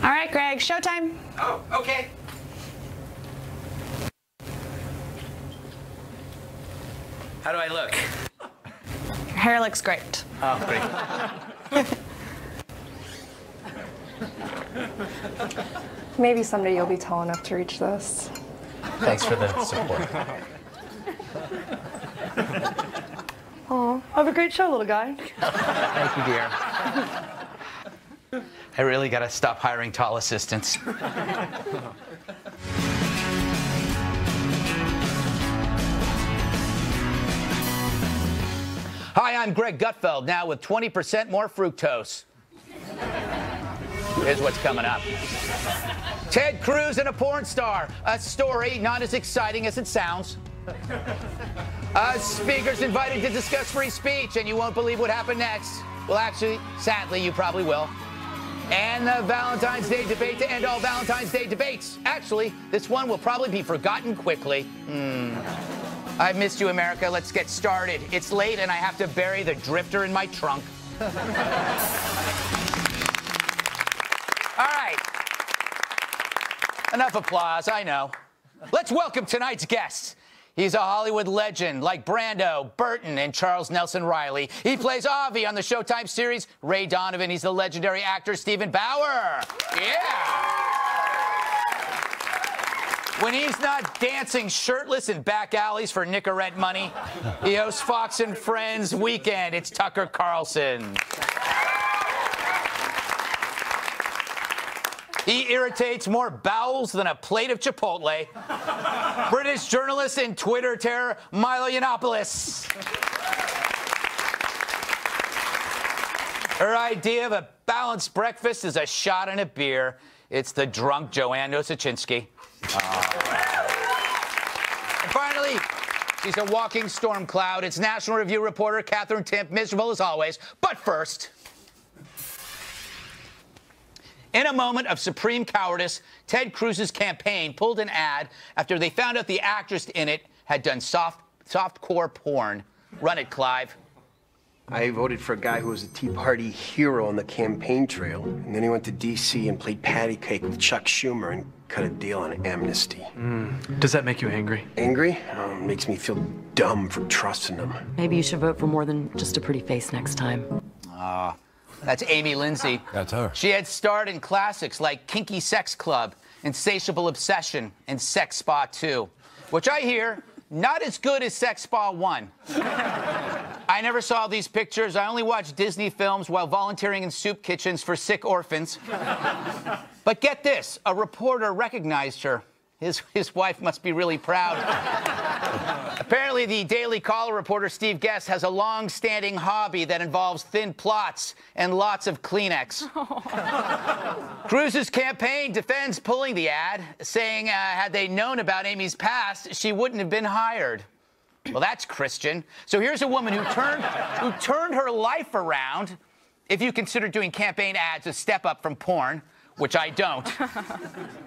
All right, Greg, showtime. Oh, okay. How do I look? Your hair looks great. Oh, great. Maybe someday you'll be tall enough to reach this. Thanks for the support. Oh, have a great show, little guy. Thank you, dear. I really gotta stop hiring tall assistants. Hi, I'm Greg Gutfeld, now with 20% more fructose. Here's what's coming up. Ted Cruz and a porn star. A story not as exciting as it sounds. Speakers invited to discuss free speech, and you won't believe what happened next. Well, actually, sadly, you probably will. And the Valentine's Day debate to end all Valentine's Day debates. Actually, this one will probably be forgotten quickly. I've missed you, America. Let's get started. It's late, and I have to bury the drifter in my trunk. All right. Enough applause, I know. Let's welcome tonight's guest. He's a Hollywood legend like Brando, Burton, and Charles Nelson Riley. He plays Avi on the Showtime series Ray Donovan. He's the legendary actor Stephen Bauer. Yeah. When he's not dancing shirtless in back alleys for Nicorette money, he hosts Fox and Friends Weekend. It's Tucker Carlson. He irritates more bowels than a plate of Chipotle. British journalist and Twitter terror, Milo Yiannopoulos. Her idea of a balanced breakfast is a shot and a beer. It's the drunk Joanne Nosachinski. And finally, she's a walking storm cloud. It's National Review reporter Katherine Timpf, miserable as always. But first, in a moment of supreme cowardice, Ted Cruz's campaign pulled an ad after they found out the actress in it had done softcore porn. Run it, Clive. I voted for a guy who was a Tea Party hero on the campaign trail, and then he went to D.C. and played patty cake with Chuck Schumer and cut a deal on amnesty. Does that make you angry? Angry? Makes me feel dumb for trusting him. Maybe you should vote for more than just a pretty face next time. That's Amy Lindsay. That's her. She had starred in classics like Kinky Sex Club, Insatiable Obsession, and Sex Spa 2, which I hear not as good as Sex Spa 1. I never saw these pictures. I only watched Disney films while volunteering in soup kitchens for sick orphans. But get this, a reporter recognized her. His wife must be really proud. Apparently, the Daily Caller reporter Steve Guest has a long-standing hobby that involves thin plots and lots of Kleenex. Cruz's campaign defends pulling the ad, saying had they known about Amy's past, she wouldn't have been hired. Well, that's Christian. So here's a woman who turned her life around, if you consider doing campaign ads a step up from porn, which I don't,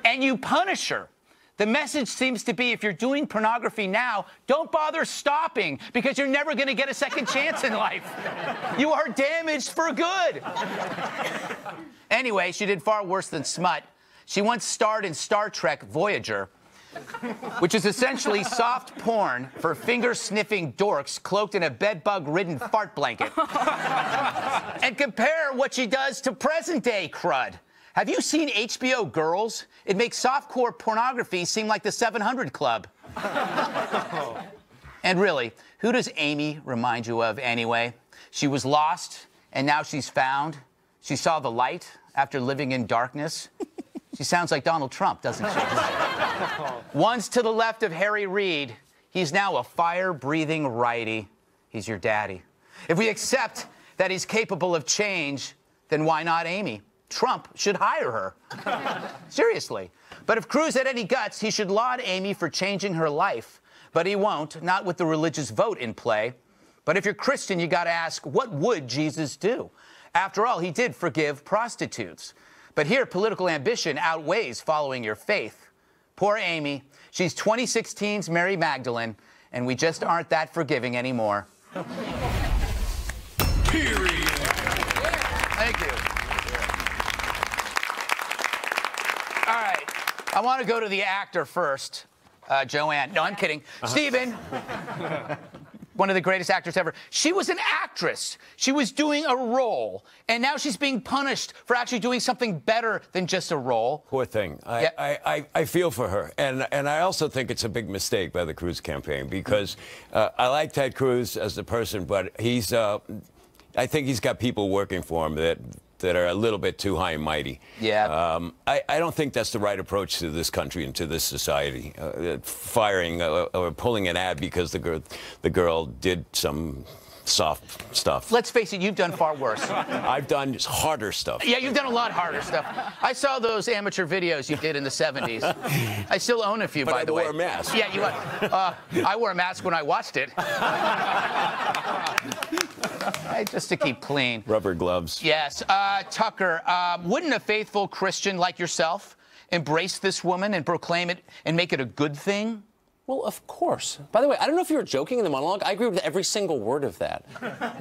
and you punish her. The message seems to be if you're doing pornography now, don't bother stopping because you're never going to get a second chance in life. You are damaged for good. Anyway, she did far worse than smut. She once starred in Star Trek Voyager, which is essentially soft porn for finger-sniffing dorks cloaked in a bedbug-ridden fart blanket. And compare what she does to present-day crud. Have you seen HBO Girls? It makes softcore pornography seem like the 700 Club. And really, who does Amy remind you of anyway? She was lost, and now she's found. She saw the light after living in darkness. She sounds like Donald Trump, doesn't she? Once to the left of Harry Reid, he's now a fire-breathing righty. He's your daddy. If we accept that he's capable of change, then why not Amy? Trump should hire her. Seriously. But if Cruz had any guts, he should laud Amy for changing her life. But he won't, not with the religious vote in play. But if you're Christian, you got to ask, what would Jesus do? After all, he did forgive prostitutes. But here, political ambition outweighs following your faith. Poor Amy. She's 2016's Mary Magdalene, and we just aren't that forgiving anymore. Period. Thank you. right. I want to go to the actor first, Joanne. No, I'm kidding. Steven. One of the greatest actors ever. She was an actress. She was doing a role, and now she's being punished for actually doing something better than just a role. Poor thing. I feel for her, and I also think it's a big mistake by the Cruz campaign because I like Ted Cruz as a person, but he's I think he's got people working for him that are a little bit too high and mighty. Yeah. I don't think that's the right approach to this country and to this society. Firing or pulling an ad because the girl did some soft stuff. Let's face it, you've done far worse. I've done harder stuff. Yeah, you've done a lot harder stuff. I saw those amateur videos you did in the 70s. I still own a few, by the way. But I wore a mask. Yeah, you I wore a mask when I watched it. Just to keep clean. Rubber gloves. Yes. Tucker, wouldn't a faithful Christian like yourself embrace this woman and proclaim it and make it a good thing? Well, of course. By the way, I don't know if you were joking in the monologue. I agree with every single word of that.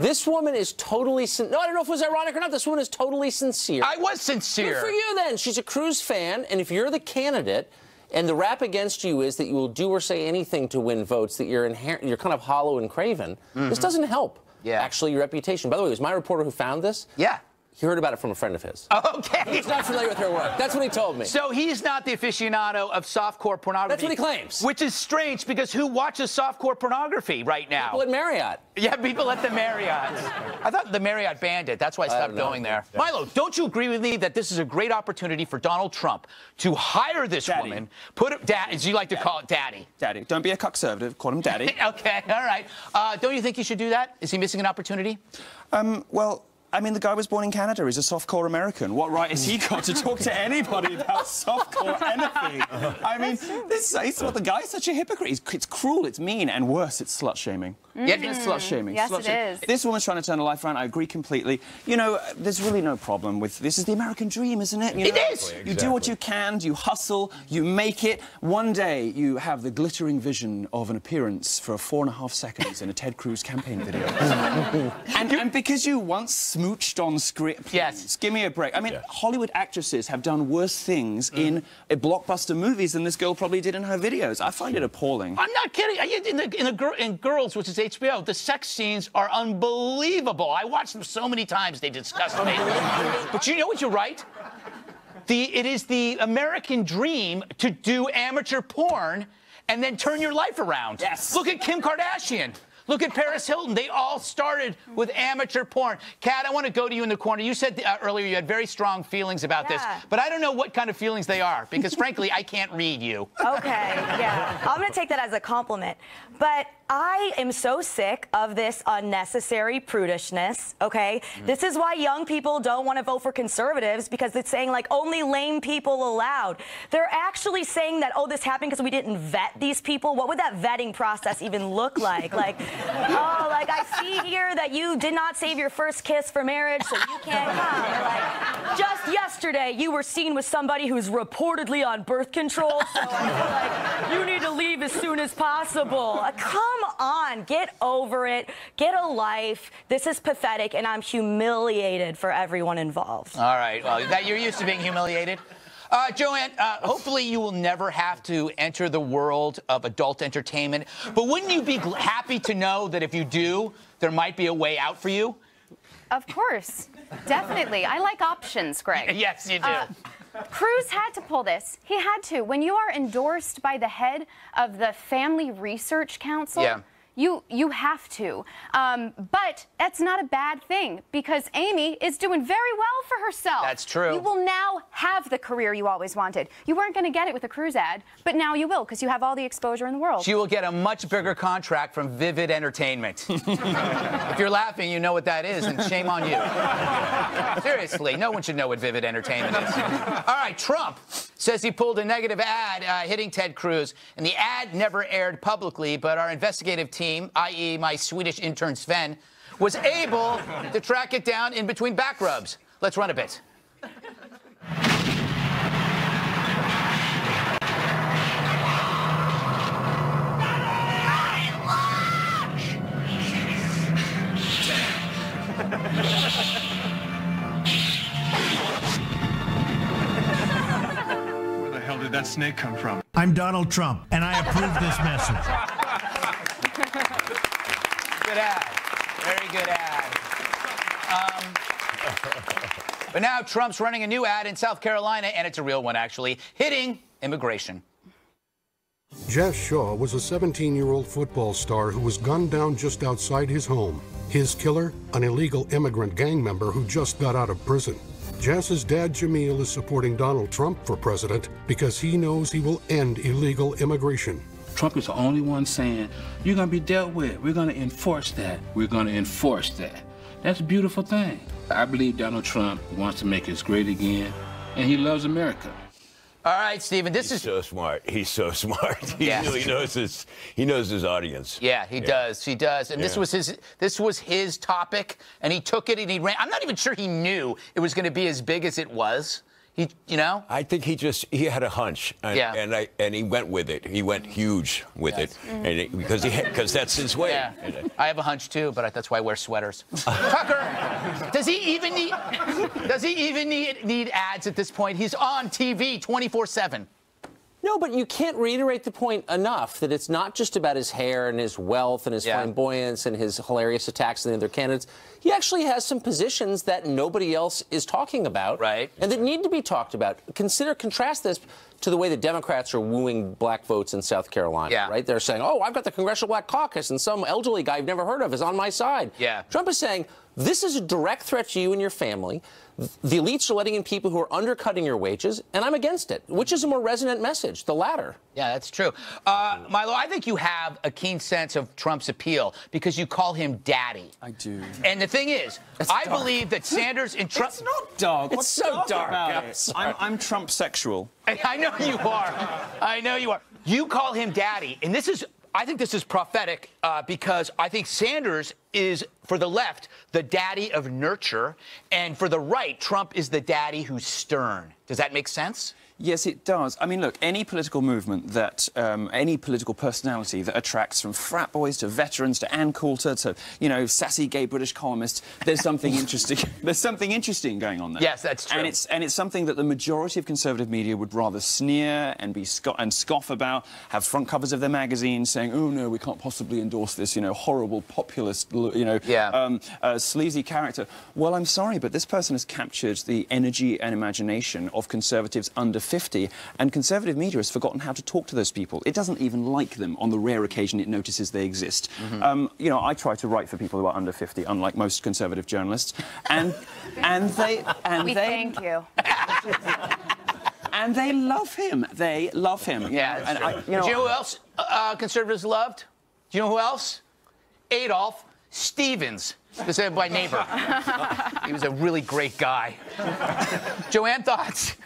This woman is totally no, I don't know if it was ironic or not. This woman is totally sincere. I was sincere. Good for you, then. She's a Cruz fan, and if you're the candidate and the rap against you is that you will do or say anything to win votes, that you're kind of hollow and craven, this doesn't help. Yeah. Actually, your reputation. By the way, it was my reporter who found this. Yeah. He heard about it from a friend of his. Okay. He's not familiar with her work. That's what he told me. So he's not the aficionado of softcore pornography. That's what he claims. Which is strange because who watches softcore pornography right now? People at Marriott. Yeah, people at the Marriott. I thought the Marriott banned it. That's why I stopped going there. Yeah. Milo, don't you agree with me that this is a great opportunity for Donald Trump to hire this woman, put it, as you like to call it, daddy? Daddy. Don't be a conservative. Call him daddy. Okay, all right. Don't you think he should do that? Is he missing an opportunity? Well, I mean, the guy was born in Canada. He's a softcore American. What right has he got to talk to anybody about softcore anything? I mean, the guy's such a hypocrite. It's cruel, it's mean, and worse, it's slut-shaming. Yeah, it's slut-shaming. Yes, it is. This woman's trying to turn her life around. I agree completely. You know, there's really no problem with... This is the American dream, isn't it? You know, it is! You do what you can, you hustle, you make it. One day, you have the glittering vision of an appearance for 4.5 seconds in a Ted Cruz campaign video. and because you once smooched on script, please, give me a break. I mean, Hollywood actresses have done worse things in blockbuster movies than this girl probably did in her videos. I find it appalling. I'm not kidding. In Girls, which is HBO, the sex scenes are unbelievable. I watched them so many times, they disgust me. But you know what you're right? It is the American dream to do amateur porn and then turn your life around. Yes. Look at Kim Kardashian. Look at Paris Hilton. They all started with amateur porn. Kat, I want to go to you in the corner. You said earlier you had very strong feelings about this, but I don't know what kind of feelings they are because, frankly, I can't read you. Okay, yeah. I'm going to take that as a compliment. But I am so sick of this unnecessary prudishness, okay? This is why young people don't want to vote for conservatives because it's saying, like, only lame people allowed. They're actually saying that, oh, this happened because we didn't vet these people. What would that vetting process even look like? Like, oh, like, I see here that you did not save your first kiss for marriage, so you can't come. Or like, just yesterday, you were seen with somebody who's reportedly on birth control, so I feel like you need to leave as soon as possible. Come on, get over it. Get a life. This is pathetic, and I'm humiliated for everyone involved. All right. Well, you're used to being humiliated. Joanne, hopefully you will never have to enter the world of adult entertainment. But wouldn't you be happy to know that if you do, there might be a way out for you? Of course. Definitely. I like options, Greg. Yes, you do. Cruz had to pull this. He had to. When you are endorsed by the head of the Family Research Council, you have to. But that's not a bad thing because Amy is doing very well for herself. That's true. You will now have the career you always wanted. You weren't going to get it with a Cruz ad, but now you will because you have all the exposure in the world. She will get a much bigger contract from Vivid Entertainment. If you're laughing, you know what that is, and shame on you. Seriously, no one should know what Vivid Entertainment is. All right, Trump says he pulled a negative ad hitting Ted Cruz, and the ad never aired publicly, but our investigative team, i.e. my Swedish intern Sven, was able to track it down in between back rubs. Let's run a bit. Where'd that snake come from? I'm Donald Trump, and I approve this message. Good ad. Very good ad. But now Trump's running a new ad in South Carolina, and it's a real one, actually, hitting immigration. Jess Shaw was a 17-year-old football star who was gunned down just outside his home. His killer, an illegal immigrant gang member who just got out of prison. Jess's dad, Jameel, is supporting Donald Trump for president because he knows he will end illegal immigration. Trump is the only one saying, you're going to be dealt with. We're going to enforce that. We're going to enforce that. That's a beautiful thing. I believe Donald Trump wants to make us great again, and he loves America. All right, Stephen, this is so smart. He's so smart. He really knows his. He knows his audience. Yeah, he does. He does. And this was his topic, and he took it and he ran. I'm not even sure he knew it was going to be as big as it was. I think he had a hunch, and he went with it. He went huge with it, and because that's his way. Yeah. I have a hunch too, but that's why I wear sweaters. Tucker, does he even need ads at this point? He's on TV 24/7. No, but you can't reiterate the point enough that it's not just about his hair and his wealth and his flamboyance and his hilarious attacks on the other candidates. He actually has some positions that nobody else is talking about. Right. And that need to be talked about. Contrast this to the way the Democrats are wooing black votes in South Carolina. Yeah. Right? They're saying, oh, I've got the Congressional Black Caucus and some elderly guy you've never heard of is on my side. Yeah. Trump is saying, this is a direct threat to you and your family. The elites are letting in people who are undercutting your wages, and I'm against it. Which is a more resonant message? The latter. Yeah, that's true. Milo, I think you have a keen sense of Trump's appeal because you call him daddy. I do. And the thing is, I believe that Sanders and Trump... It's not dark. It's so dark. I'm Trump sexual. I know you are. I know you are. You call him daddy, and I think this is prophetic because I think Sanders is, for the left, the daddy of nurture, and for the right, Trump is the daddy who's stern. Does that make sense? Yes, it does. I mean, look, any political movement that, any political personality that attracts from frat boys to veterans to Ann Coulter to, sassy gay British columnists, there's something interesting. There's something interesting going on there. Yes, that's true. And it's something that the majority of conservative media would rather sneer and scoff about, have front covers of their magazines saying, oh no, we can't possibly endorse this, horrible populist, sleazy character. Well, I'm sorry, but this person has captured the energy and imagination of conservatives under 50, and conservative media has forgotten how to talk to those people. It doesn't even like them on the rare occasion it notices they exist. I try to write for people who are under 50, unlike most conservative journalists, and they thank you. And they love him. They love him. Yeah. And do you know who else conservatives loved? Do you know who else? Adolf Stevens. This is my neighbor. He was a really great guy. Joanne, thoughts?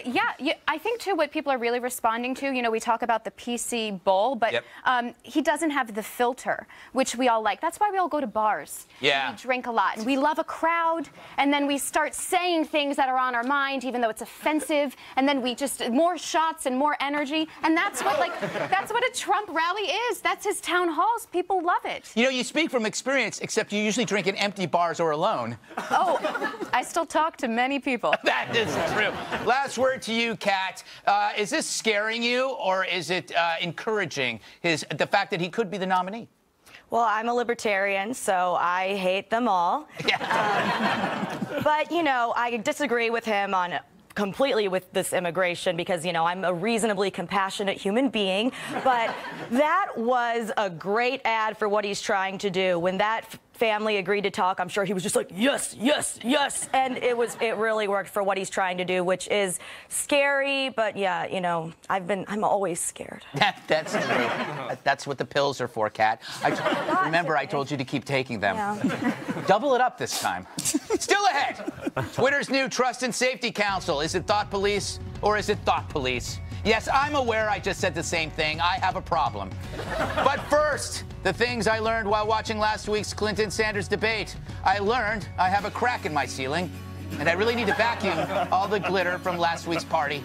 Yeah, I think, too, what people are really responding to, we talk about the PC bull, but he doesn't have the filter, which we all like. That's why we all go to bars. Yeah. And we drink a lot. And we love a crowd, and then we start saying things that are on our mind, even though it's offensive, and then we just, more shots and more energy, and that's what a Trump rally is. That's his town halls. People love it. You speak from experience, except you usually drink in empty bars or alone. Oh, I still talk to many people. That is true. Last word to you, Kat. Is this scaring you, or is it encouraging the fact that he could be the nominee? Well, I'm a libertarian, so I hate them all. But, I disagree with him on completely with this immigration because, I'm a reasonably compassionate human being. But that was a great ad for what he's trying to do. When that family agreed to talk, I'm sure he was just like, yes, yes, yes. And it really worked for what he's trying to do, which is scary. But yeah, I'm always scared. That's true. That's what the pills are for, Kat. Remember, I told you to keep taking them. Yeah. Double it up this time. Still ahead. Twitter's new Trust and Safety Council. Is it Thought Police or is it Thought Police? Yes, I'm aware I just said the same thing. I have a problem. But first, the things I learned while watching last week's Clinton-Sanders debate. I learned I have a crack in my ceiling, and I really need to vacuum all the glitter from last week's party.